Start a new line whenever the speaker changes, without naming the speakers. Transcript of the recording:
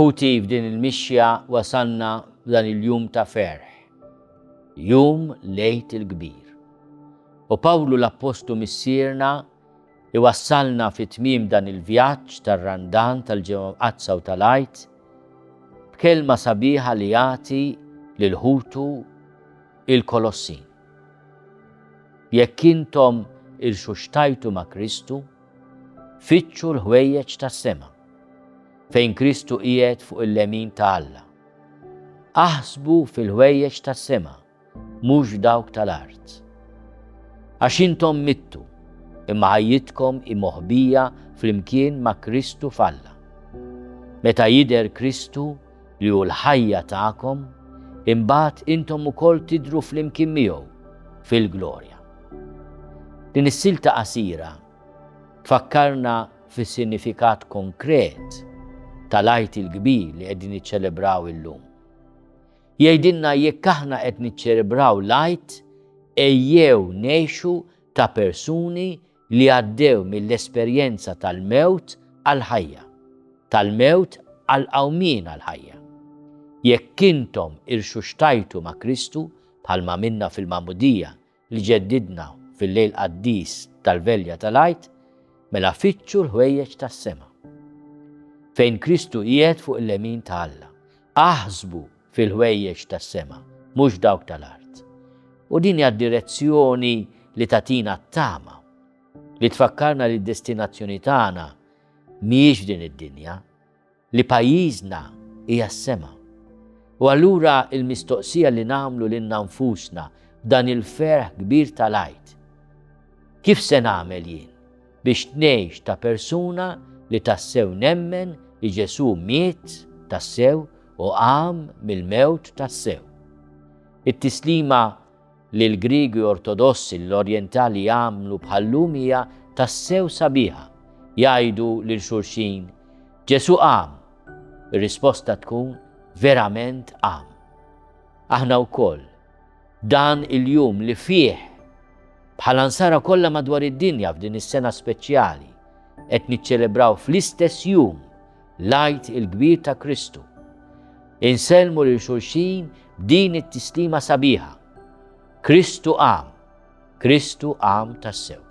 Ħuti f'din il-mixja wasalna f'dan il-jum ta' ferħ, jum lejt il-kbir. U Pawlu l-Apostlu missierna iwassalna fit-tmiem dan il-vjaġġ tar-randan tal-ġewqazza u tal-għajt b'kelma sabiħa li jagħti lil-ħutu il-Kolossin. Jekk intom irxuxtajtu ma' Kristu, fittxu l-ħwejjeġ tas-sema, fejn Kristu qiegħed fuq il-lemin ta' Alla. Aħsbu fil-ħwejjeġ tas-sema, mhux dawk tal-art. Għax intom mittu, imma ħajjitkom moħbija flimkien ma' Kristu f'Alla. Meta jidher Kristu li hu l-ħajja tagħkom, imbagħad intom ukoll tidhru flimkien miegħu fil-glorja. Din is-silta qasira tfakkarna fis-sinifikat konkret tal-għajt il-kbir li qegħdin niċċelebraw illum. Jgħidilna jekk aħna qed niċċelebraw l-għajt, ejjew ngħixu ta' persuni li għaddew mill-esperjenza tal-mewt għall-ħajja, tal-mewt għall-qawmien għall-ħajja. Jekk intom irxuxtajtu ma' Kristu bħalma minna fil-Magħmudija li ġeddidna fil-lejl qaddis tal-velja tal-għajt, mela fittxu l-ħwejjeġ tas-sema, fejn Kristu qiegħed fuq il-lemin ta' Alla. Aħsbu fil-ħwejjeġ tas-sema, mhux dawk tal-art. U din hija d-direzzjoni li tagħtina t-tama, li tfakkarna li d-destinazzjoni tagħna mhijiex din id-dinja, li pajjiżna hija s-sema. U allura il-mistoqsija li nagħmlu lilna nfusna f'dan il-ferħ kbir tal-għajt. Kif se nagħmel jien biex ngħix ta' persuna li tassew nemmen li Ġesu miet tassew u qam mill-mewt tassew. It-tislima li l-Griegi Ortodossi l-Orjentali jagħmlu bħallum hija tassew sabiħa. Jgħidu lil xulxin Ġesu qam. Ir-risposta tkun verament qam. Aħna wkoll dan il-jum li fih bħala nsara kollha madwar id-dinja f'din is-sena speċjali qed niċċelebraw fl-istess jum l-għajt il-kbir ta' Kristu. Insellmu lil xulxin b'din it-tislima sabiħa. Kristu qam tassew.